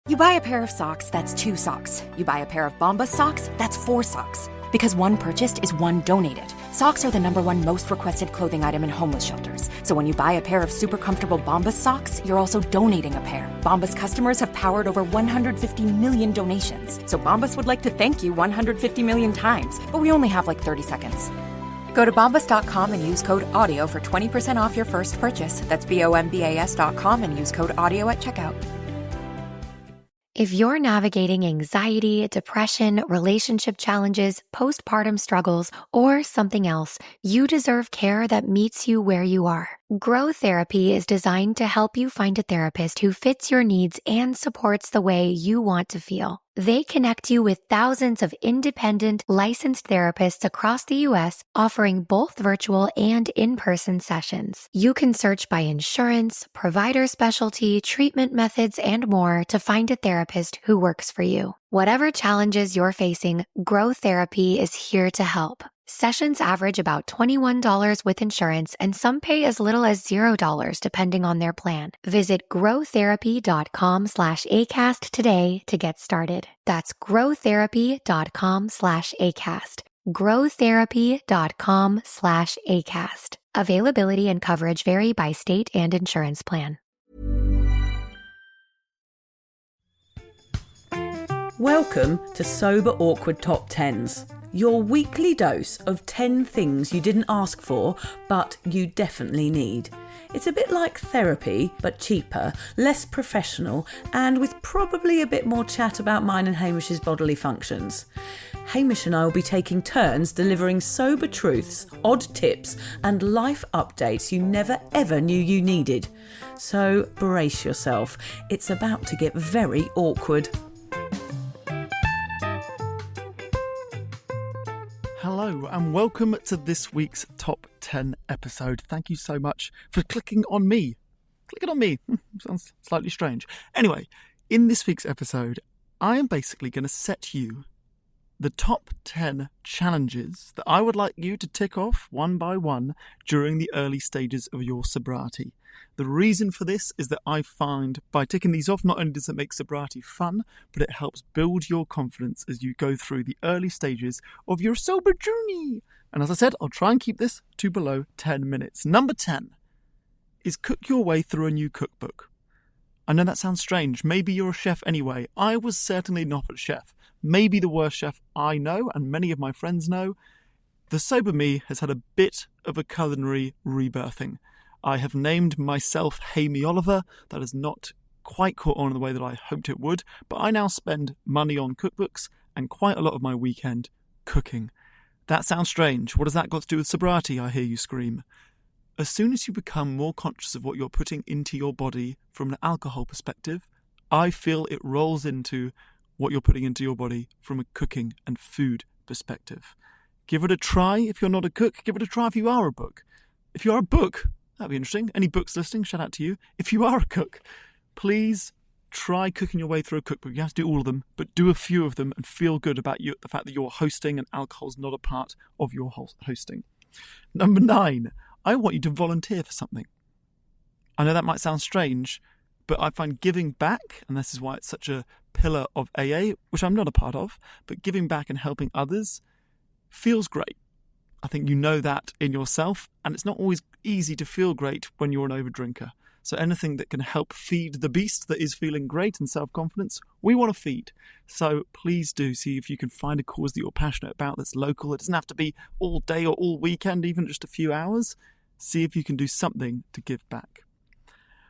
You buy a pair of socks, that's 2 socks. You buy a pair of Bombas socks, that's 4 socks. Because one purchased is one donated. Socks are the #1 most requested clothing item in homeless shelters. So when you buy a pair of super comfortable Bombas socks, you're also donating a pair. Bombas customers have powered over 150 million donations. So Bombas would like to thank you 150 million times. But we only have like 30 seconds. Go to bombas.com and use code AUDIO for 20% off your first purchase. That's BOMBAS.com and use code AUDIO at checkout. If you're navigating anxiety, depression, relationship challenges, postpartum struggles, or something else, you deserve care that meets you where you are. Grow Therapy is designed to help you find a therapist who fits your needs and supports the way you want to feel. They connect you with thousands of independent, licensed therapists across the U.S., offering both virtual and in-person sessions. You can search by insurance, provider specialty, treatment methods, and more to find a therapist who works for you. Whatever challenges you're facing, Grow Therapy is here to help. Sessions average about $21 with insurance, and some pay as little as $0 depending on their plan. Visit growtherapy.com/ACAST today to get started. That's growtherapy.com/ACAST. growtherapy.com/ACAST. Availability and coverage vary by state and insurance plan. Welcome to Sober Awkward Top 10s, your weekly dose of 10 things you didn't ask for, but you definitely need. It's a bit like therapy, but cheaper, less professional, and with probably a bit more chat about mine and Hamish's bodily functions. Hamish and I will be taking turns delivering sober truths, odd tips, and life updates you never ever knew you needed. So brace yourself, it's about to get very awkward. Hello and welcome to this week's Top 10 episode. Thank you so much for clicking on me. Clicking on me. Sounds slightly strange. Anyway, in this week's episode, I am basically going to set you the top 10 challenges that I would like you to tick off one by one during the early stages of your sobriety. The reason for this is that I find by ticking these off, not only does it make sobriety fun, but it helps build your confidence as you go through the early stages of your sober journey. And as I said, I'll try and keep this to below 10 minutes. Number 10 is cook your way through a new cookbook. I know that sounds strange. Maybe you're a chef anyway. I was certainly not a chef. Maybe the worst chef I know and many of my friends know. The sober me has had a bit of a culinary rebirthing. I have named myself Hame Oliver. That has not quite caught on in the way that I hoped it would, but I now spend money on cookbooks and quite a lot of my weekend cooking. That sounds strange. What has that got to do with sobriety, I hear you scream? As soon as you become more conscious of what you're putting into your body from an alcohol perspective, I feel it rolls into what you're putting into your body from a cooking and food perspective. Give it a try if you're not a cook. Give it a try if you are a book. If you are a book, that'd be interesting. Any books listening? Shout out to you. If you are a cook, please try cooking your way through a cookbook. You have to do all of them, but do a few of them and feel good about the fact that you're hosting and alcohol's not a part of your hosting. Number 9, I want you to volunteer for something. I know that might sound strange, but I find giving back, and this is why it's such a pillar of AA, which I'm not a part of, but giving back and helping others feels great. I think you know that in yourself, and it's not always easy to feel great when you're an overdrinker. So anything that can help feed the beast that is feeling great and self-confidence, we want to feed. So please do see if you can find a cause that you're passionate about that's local. It doesn't have to be all day or all weekend, even just a few hours. See if you can do something to give back.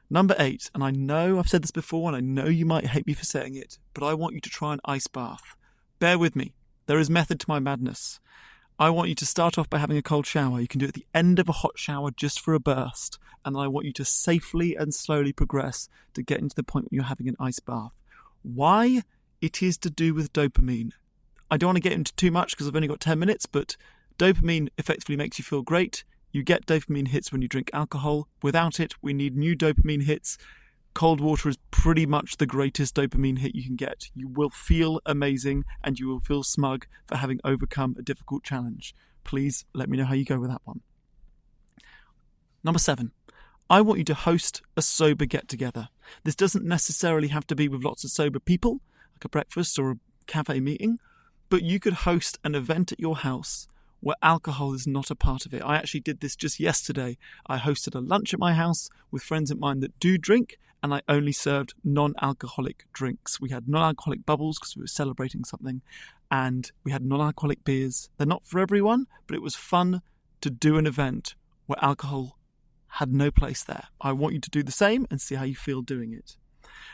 Number 8, and I know I've said this before and I know you might hate me for saying it, but I want you to try an ice bath. Bear with me. There is method to my madness. I want you to start off by having a cold shower. You can do it at the end of a hot shower just for a burst. And then I want you to safely and slowly progress to getting to the point when you're having an ice bath. Why? It is to do with dopamine. I don't want to get into too much because I've only got 10 minutes, but dopamine effectively makes you feel great. You get dopamine hits when you drink alcohol. Without it, we need new dopamine hits. Cold water is pretty much the greatest dopamine hit you can get. You will feel amazing and you will feel smug for having overcome a difficult challenge. Please let me know how you go with that one. Number 7, I want you to host a sober get-together. This doesn't necessarily have to be with lots of sober people, like a breakfast or a cafe meeting, but you could host an event at your house where alcohol is not a part of it. I actually did this just yesterday. I hosted a lunch at my house with friends of mine that do drink, and I only served non-alcoholic drinks. We had non-alcoholic bubbles because we were celebrating something, and we had non-alcoholic beers. They're not for everyone, but it was fun to do an event where alcohol had no place there. I want you to do the same and see how you feel doing it.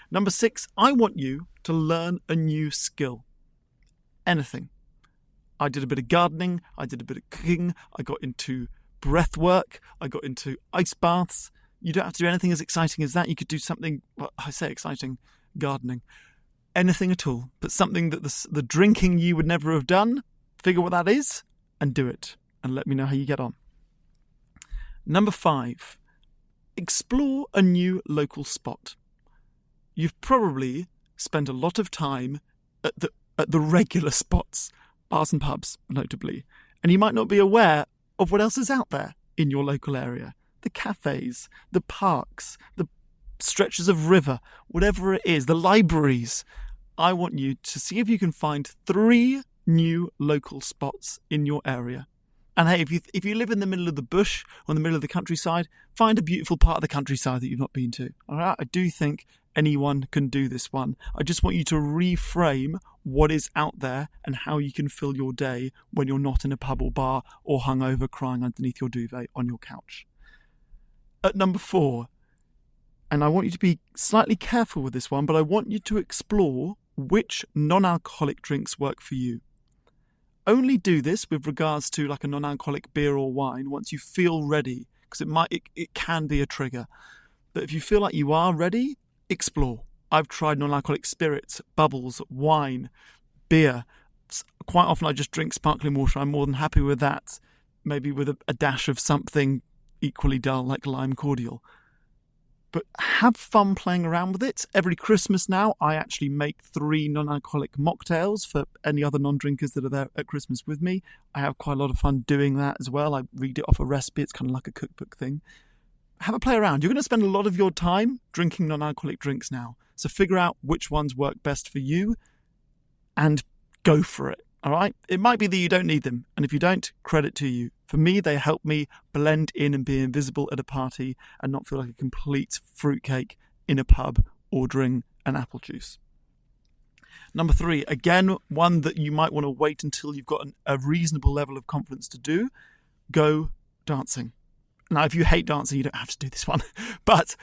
Number 6, I want you to learn a new skill. Anything. I did a bit of gardening, I did a bit of cooking, I got into breath work, I got into ice baths. You don't have to do anything as exciting as that. You could do something, well, I say exciting, gardening. Anything at all, but something that the drinking you would never have done, figure what that is and do it. And let me know how you get on. Number 5, explore a new local spot. You've probably spent a lot of time at the regular spots, bars and pubs, notably, and you might not be aware of what else is out there in your local area. The cafes, the parks, the stretches of river, whatever it is, the libraries. I want you to see if you can find 3 new local spots in your area. And hey, if you live in the middle of the bush or in the middle of the countryside, find a beautiful part of the countryside that you've not been to. All right? I do think anyone can do this one. I just want you to reframe what is out there and how you can fill your day when you're not in a pub or bar or hungover crying underneath your duvet on your couch. At number 4, and I want you to be slightly careful with this one, but I want you to explore which non-alcoholic drinks work for you. Only do this with regards to like a non-alcoholic beer or wine once you feel ready, because it can be a trigger. But if you feel like you are ready, explore. I've tried non-alcoholic spirits, bubbles, wine, beer. Quite often I just drink sparkling water. I'm more than happy with that. Maybe with a dash of something equally dull like lime cordial. But have fun playing around with it. Every Christmas now, I actually make 3 non-alcoholic mocktails for any other non-drinkers that are there at Christmas with me. I have quite a lot of fun doing that as well. I read it off a recipe. It's kind of like a cookbook thing. Have a play around. You're going to spend a lot of your time drinking non-alcoholic drinks now. So figure out which ones work best for you and go for it. All right? It might be that you don't need them. And if you don't, credit to you. For me, they help me blend in and be invisible at a party and not feel like a complete fruitcake in a pub ordering an apple juice. Number 3, again, one that you might want to wait until you've got a reasonable level of confidence to do. Go dancing. Now, if you hate dancing, you don't have to do this one. But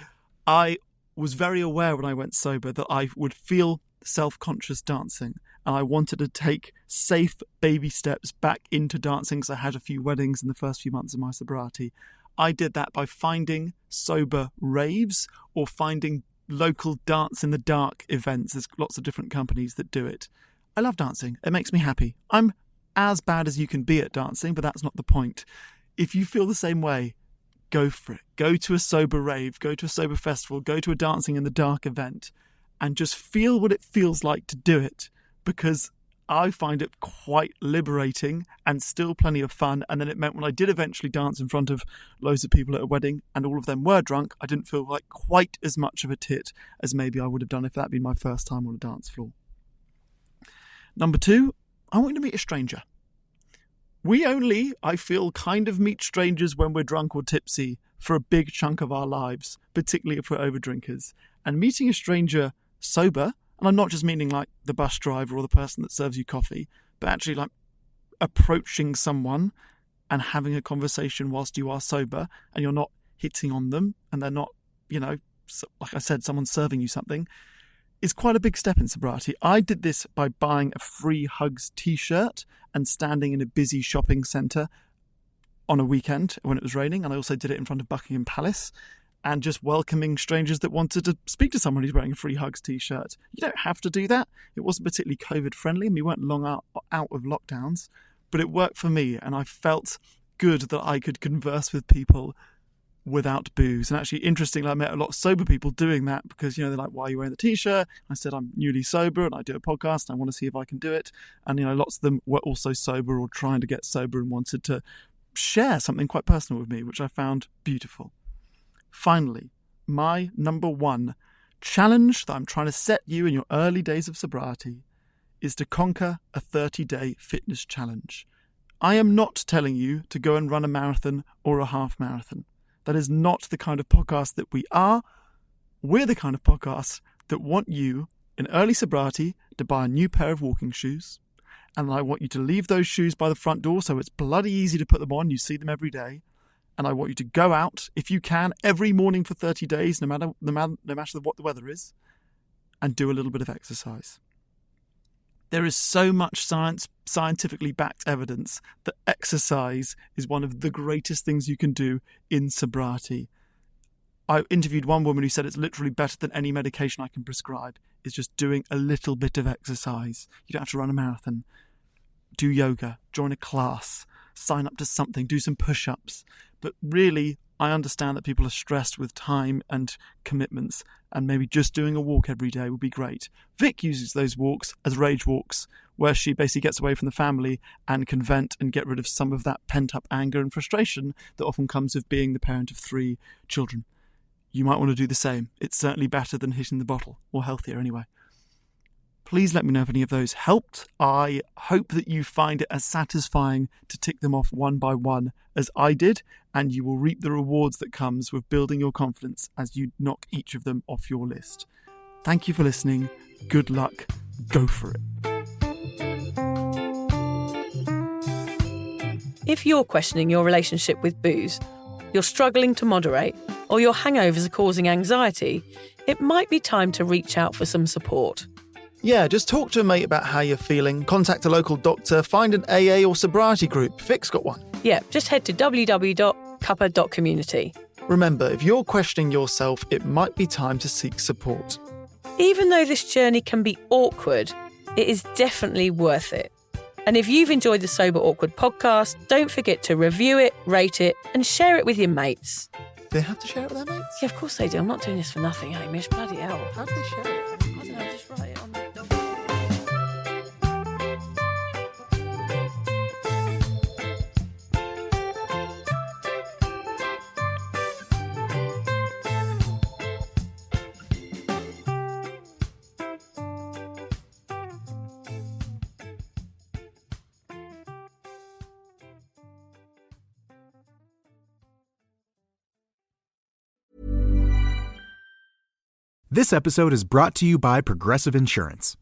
I was very aware when I went sober that I would feel self-conscious dancing. And I wanted to take safe baby steps back into dancing because I had a few weddings in the first few months of my sobriety. I did that by finding sober raves or finding local dance in the dark events. There's lots of different companies that do it. I love dancing. It makes me happy. I'm as bad as you can be at dancing, but that's not the point. If you feel the same way, go for it. Go to a sober rave, go to a sober festival, go to a dancing in the dark event and just feel what it feels like to do it, because I find it quite liberating and still plenty of fun. And then it meant when I did eventually dance in front of loads of people at a wedding and all of them were drunk, I didn't feel like quite as much of a tit as maybe I would have done if that had been my first time on a dance floor. Number 2, I want you to meet a stranger. We only, I feel, kind of meet strangers when we're drunk or tipsy for a big chunk of our lives, particularly if we're overdrinkers. And meeting a stranger sober, and I'm not just meaning like the bus driver or the person that serves you coffee, but actually like approaching someone and having a conversation whilst you are sober and you're not hitting on them and they're not, like I said, someone serving you something, is quite a big step in sobriety. I did this by buying a free hugs t-shirt and standing in a busy shopping centre on a weekend when it was raining. And I also did it in front of Buckingham Palace and just welcoming strangers that wanted to speak to someone who's wearing a free hugs t-shirt. You don't have to do that. It wasn't particularly COVID friendly and we weren't long out of lockdowns, but it worked for me and I felt good that I could converse with people without booze. And actually, interestingly, I met a lot of sober people doing that because, they're like, why are you wearing the t-shirt? I said, I'm newly sober and I do a podcast and I want to see if I can do it. And, lots of them were also sober or trying to get sober and wanted to share something quite personal with me, which I found beautiful. finally, my number one challenge that I'm trying to set you in your early days of sobriety is to conquer a 30-day fitness challenge. I am not telling you to go and run a marathon or a half marathon. That is not the kind of podcast that we are. We're the kind of podcast that want you, in early sobriety, to buy a new pair of walking shoes. And I want you to leave those shoes by the front door so it's bloody easy to put them on. You see them every day. And I want you to go out, if you can, every morning for 30 days, no matter what the weather is, and do a little bit of exercise. There is so much scientifically backed evidence that exercise is one of the greatest things you can do in sobriety. I interviewed one woman who said it's literally better than any medication I can prescribe. It's just doing a little bit of exercise. You don't have to run a marathon. Do yoga, join a class, sign up to something, do some push-ups. But really, I understand that people are stressed with time and commitments, and maybe just doing a walk every day would be great. Vic uses those walks as rage walks, where she basically gets away from the family and can vent and get rid of some of that pent-up anger and frustration that often comes with being the parent of 3 children. You might want to do the same. It's certainly better than hitting the bottle, or healthier anyway. Please let me know if any of those helped. I hope that you find it as satisfying to tick them off one by one as I did, and you will reap the rewards that comes with building your confidence as you knock each of them off your list. Thank you for listening. Good luck. Go for it. If you're questioning your relationship with booze, you're struggling to moderate, or your hangovers are causing anxiety, it might be time to reach out for some support. Yeah, just talk to a mate about how you're feeling, contact a local doctor, find an AA or sobriety group. Vic's got one. Yeah, just head to www.cuppa.community. Remember, if you're questioning yourself, it might be time to seek support. Even though this journey can be awkward, it is definitely worth it. And if you've enjoyed the Sober Awkward podcast, don't forget to review it, rate it, and share it with your mates. They have to share it with their mates? Yeah, of course they do. I'm not doing this for nothing, Hamish. Bloody hell. How do they share it? I don't know, just write it on the document. This episode is brought to you by Progressive Insurance.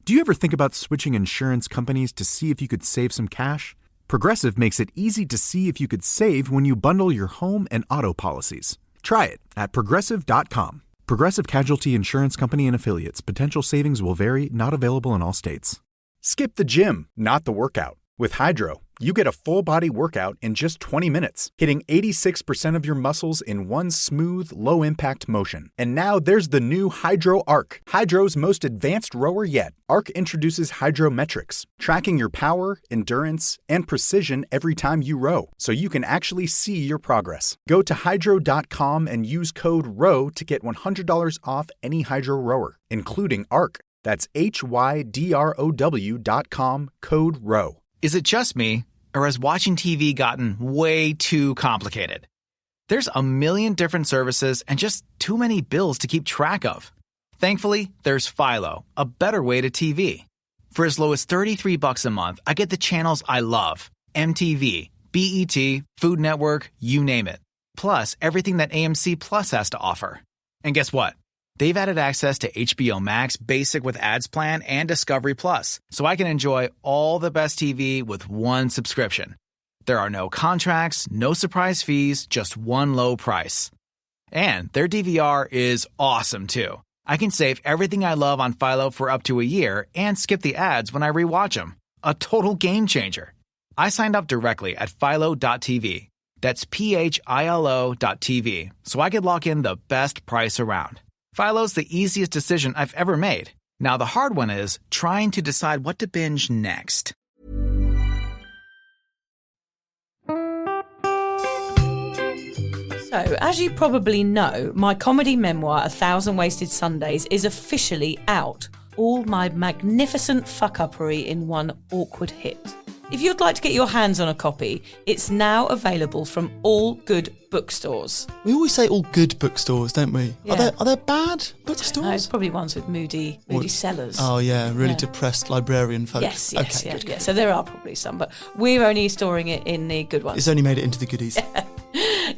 Do you ever think about switching insurance companies to see if you could save some cash? Progressive makes it easy to see if you could save when you bundle your home and auto policies. Try it at Progressive.com. Progressive Casualty Insurance Company and Affiliates. Potential savings will vary, not available in all states. Skip the gym, not the workout. With Hydro, you get a full-body workout in just 20 minutes, hitting 86% of your muscles in one smooth, low-impact motion. And now there's the new Hydro Arc, Hydro's most advanced rower yet. Arc introduces Hydrometrics, tracking your power, endurance, and precision every time you row, so you can actually see your progress. Go to Hydro.com and use code ROW to get $100 off any Hydro rower, including Arc. That's HYDROW.com, code ROW. Is it just me, or has watching TV gotten way too complicated? There's a million different services and just too many bills to keep track of. Thankfully, there's Philo, a better way to TV. For as low as $33 a month, I get the channels I love. MTV, BET, Food Network, you name it. Plus, everything that AMC Plus has to offer. And guess what? They've added access to HBO Max Basic with Ads Plan and Discovery Plus, so I can enjoy all the best TV with one subscription. There are no contracts, no surprise fees, just one low price. And their DVR is awesome too. I can save everything I love on Philo for up to a year and skip the ads when I rewatch them. A total game changer. I signed up directly at philo.tv. That's PHILO.tv, so I could lock in the best price around. Philo's the easiest decision I've ever made. Now the hard one is trying to decide what to binge next. So, as you probably know, my comedy memoir, 1,000 Wasted Sundays, is officially out. all my magnificent fuck-uppery in one awkward hit. If you'd like to get your hands on a copy, it's now available from all good bookstores. We always say all good bookstores, don't we? Yeah. Are there bad No, bookstores? it's probably ones with moody sellers. Oh yeah, really Yeah. depressed librarian folk. Yes, Okay, yeah, good. yeah. So there are probably some, but we're only storing it in the good ones. It's only made it into the goodies.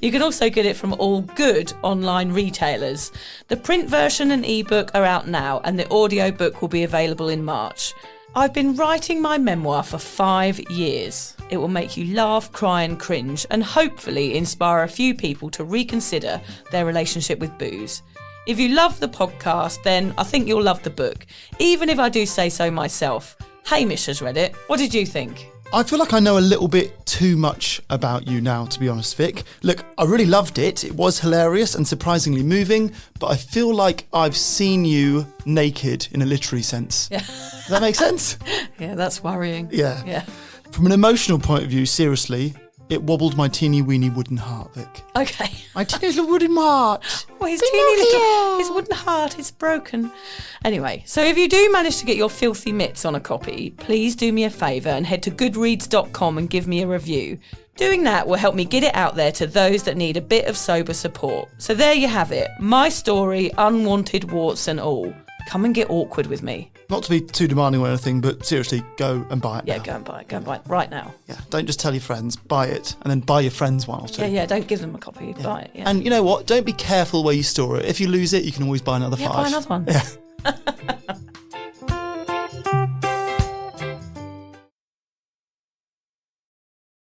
You can also get it from all good online retailers. The print version and ebook are out now, and the audiobook will be available in March. I've been writing my memoir for 5 years. It will make you laugh, cry and cringe, and hopefully inspire a few people to reconsider their relationship with booze. If you love the podcast, then I think you'll love the book, even if I do say so myself. Hamish has read it. What did you think? I feel like I know a little bit too much about you now, to be honest, Vic. Look, I really loved it. It was hilarious and surprisingly moving, but I feel like I've seen you naked in a literary sense. Yeah. Does that make sense? Yeah, that's worrying. Yeah. Yeah. From an emotional point of view, seriously, it wobbled my teeny weeny wooden heart, Vic. Okay. My teeny little wooden heart. Well, his teeny little, his wooden heart is broken. Anyway, so if you do manage to get your filthy mitts on a copy, please do me a favour and head to goodreads.com and give me a review. Doing that will help me get it out there to those that need a bit of sober support. So there you have it. My story, unwanted warts and all. Come and get awkward with me. Not to be too demanding or anything, but seriously, go and buy it Yeah, now. go and buy it. Go and buy it right now. Yeah, don't just tell your friends, buy it, and then buy your friends one or two. Yeah, don't give them a copy. Buy it. Yeah. And you know what? Don't be careful where you store it. If you lose it, you can always buy another 5. Buy another one. Yeah.